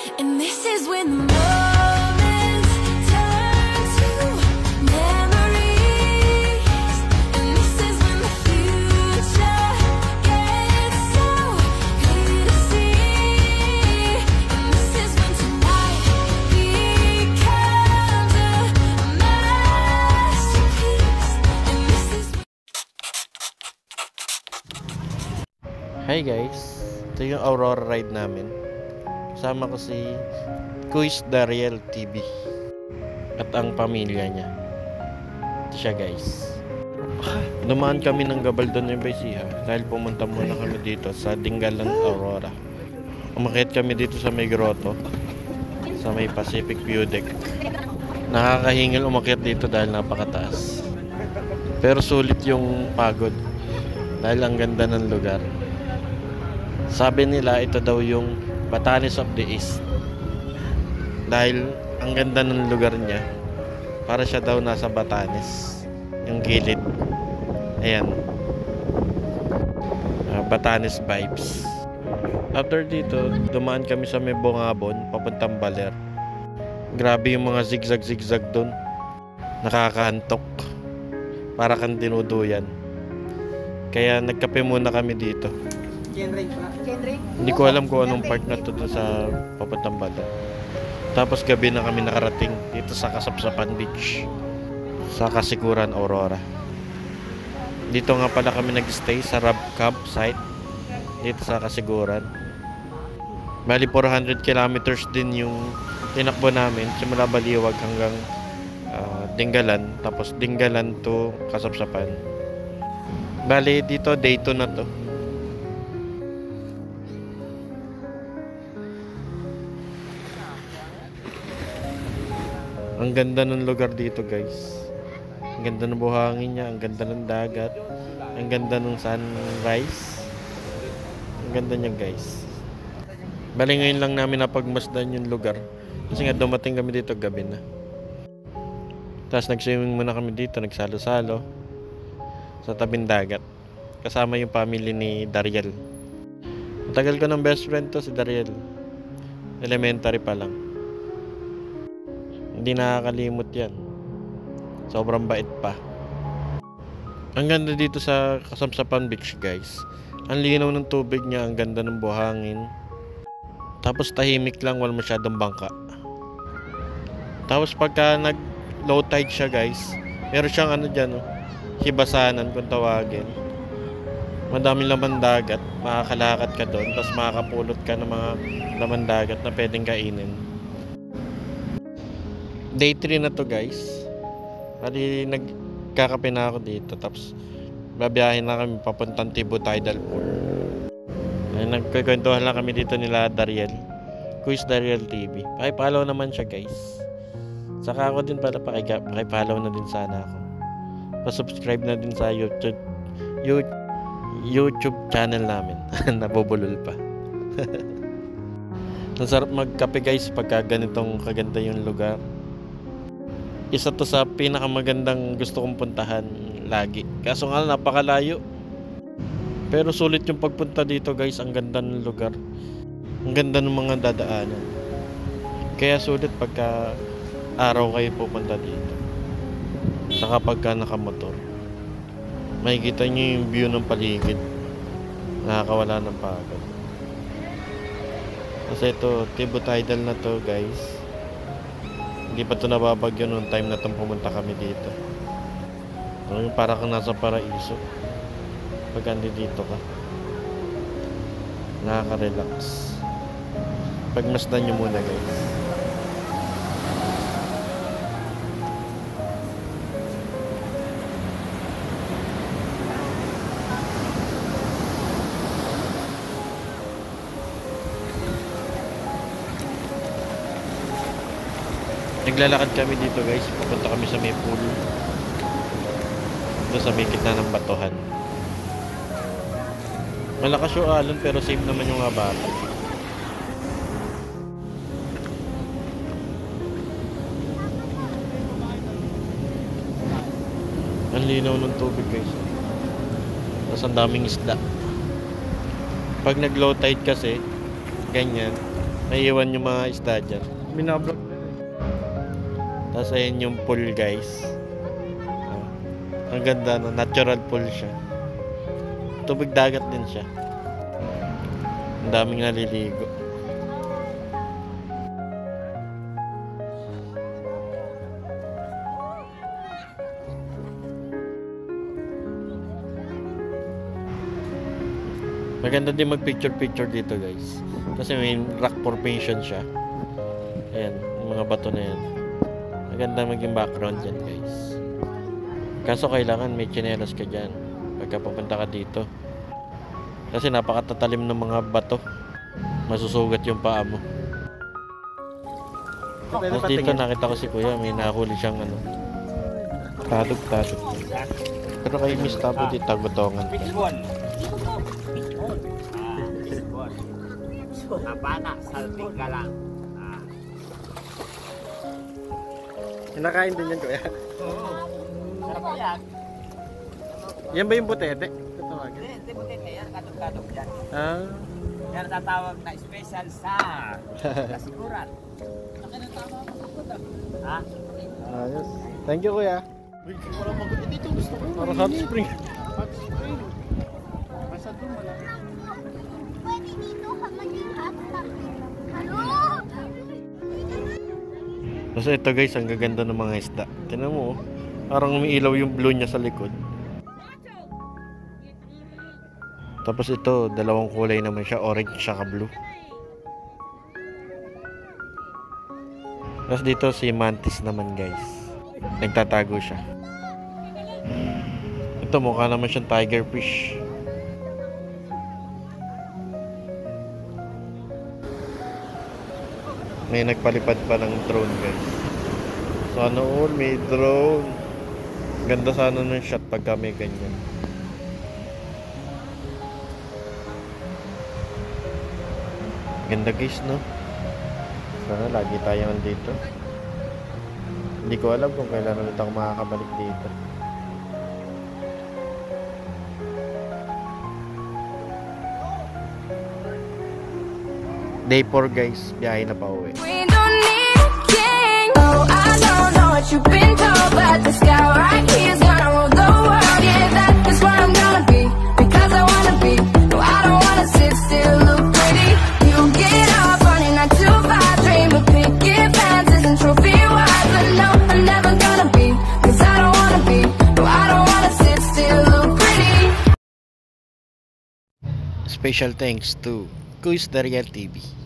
And this is when the moments turn to memories. And this is when the future gets so clear to see. And this is when tonight becomes a masterpiece. And this is when... Hi guys, ito yung Aurora ride namin. Kasama ko si Kuis Dariel TV at ang pamilya niya. Ito siya guys. Dumaan kami ng Gabaldon, Nueva Ecija dahil pumunta muna kami dito sa Dingalan, Aurora. Umakyat kami dito sa may grotto sa may Pacific View Deck. Nakakahingal umakyat dito dahil napakataas. Pero sulit yung pagod dahil ang ganda ng lugar. Sabi nila ito daw yung Batanes of the East dahil ang ganda ng lugar niya. Para siya daw nasa Batanes, yung gilid. Ayan, Batanes vibes. After dito, dumaan kami sa may Bungabon papuntang Baler. Grabe yung mga zigzag doon, nakakaantok, para kang dinuduyan. Kaya nagkape muna kami dito. Hindi ko alam kung anong part na to sa papuntang Baler. Tapos gabi na kami nakarating dito sa Kasapsapan Beach sa Kasiguran, Aurora. Dito nga pala kami nag-stay sa Rab Campsite dito sa Kasiguran. Bali 400 kilometers din yung tinakbo namin simula Baliwag hanggang Dingalan, tapos Dingalan to Kasapsapan. Bali dito day 2 na to. Ang ganda ng lugar dito guys. Ang ganda ng buhangin niya, ang ganda ng dagat, ang ganda ng sunrise. Ang ganda niya guys. Bali ngayon lang namin napagmasdan yung lugar kasi nga dumating kami dito gabi na. Tapos nag-swimming muna kami dito, nagsalo-salo sa tabing dagat kasama yung family ni Dariel. Matagal ko ng best friend to, si Dariel. Elementary pa lang. Hindi nakakalimot yan. Sobrang bait pa. Ang ganda dito sa Kasapsapan Beach guys. Ang linaw ng tubig niya, ang ganda ng buhangin. Tapos tahimik lang, wala masyadong bangka. Tapos pagka nag low tide siya guys, meron siyang ano dyan, hibasanan kung tawagin. Madaming laman dagat, makakalakad ka doon, tapos makakapulot ka ng mga laman dagat na pwedeng kainin. Day 3 na to guys. Bali nagkakape na ako dito, tapos babiyahin na kami papuntang Tibu Tidal Pool. Ay, nagkikwentuhan lang kami dito nila Dariel, Kuis Dariel TV. Pakipollow naman siya guys. Saka ako din pala pakipollow na din sana ako. Pa-subscribe na din sa YouTube channel namin. Nabubulol pa. Ang sarap magkape guys pagka ganitong kaganda yung lugar. Isa to sa pinakamagandang gusto kong puntahan lagi. Kaso nga napakalayo. Pero sulit yung pagpunta dito guys. Ang ganda ng lugar. Ang ganda ng mga dadaanan. Kaya sulit pagka araw kayo pupunta dito. Saka pagka nakamotor, makikita nyo yung view ng paligid. Nakakawala ng pagod. Kasi ito, Tibu Tidal na to guys. Hindi pa ito nababagyo noong time na itong pumunta kami dito. Ito yung para kang nasa paraiso pag andi dito ka. Nakaka-relax. Pagmasdan nyo muna guys. Naglalakad kami dito guys, papunta kami sa may pool doon sa may gitna ng batuhan. Malakas yung alon pero safe naman yung mga bata. Ang linaw ng tubig guys. Tapos ang daming isda. Pag nag low tide kasi ganyan, May iwan yung mga isda dyan. Binablog. Tapos ayun yung pool guys. Ang ganda, no? Natural pool siya. Tubig dagat din siya. Ang daming naliligo. Maganda din mag-picture-picture dito guys. Kasi may rock formation siya. Ayan, yung mga bato na yan. Maganda maging background dyan guys. Kaso kailangan may tsinelas ka dyan pagka pupunta ka dito. Kasi napakatatalim ng mga bato. Masusugat yung paa mo. Tapos dito nakita ko si kuya, may nahuli siyang ano. Tadog. Pero kay Miss Tapo dito, tagutongan. Napana, salting ka lang. Kinakain din yan kuya. Sarap yan. Yan ba yung butete? Tatawagan. Hindi mo tete yan, katog-katog yan. Ah. Yan ang tatawag na special sa kasiguran. Ha? Ayos. Thank you kuya. Parang mag- dito gusto ko. Para hot spring. Hot spring. Basta doon malaki. Pwede dito ka maging hotspot. Hello? Tapos ito guys, ang gaganda ng mga isda. Tingnan mo, oh. Parang umiilaw yung blue niya sa likod. Tapos ito, dalawang kulay naman siya, orange saka blue. Tapos dito si mantis naman guys. Nagtatago siya. Ito mukha naman siyang tiger fish. May nagpalipad pa ng drone guys. Sana all may drone. Ganda sana ng shot pagka may ganyan. Ganda guys, no? Sana lagi tayo andito. Hindi ko alam kung kailan ulit ako makakabalik dito. Day 4 guys, biyahe na pa uwi. We don't need a king. Oh, I don't know what you've been told, but the sky right here is gonna rule the world. Yeah, that is where I'm gonna be, because I wanna be. No, I don't wanna sit still, look pretty. You get up on your 9 to 5, dream of picket fences and trophy wives. But no, I'm never gonna be, because I don't wanna be. No, I don't wanna sit still, look pretty. Special thanks to Kuis Daryl TV.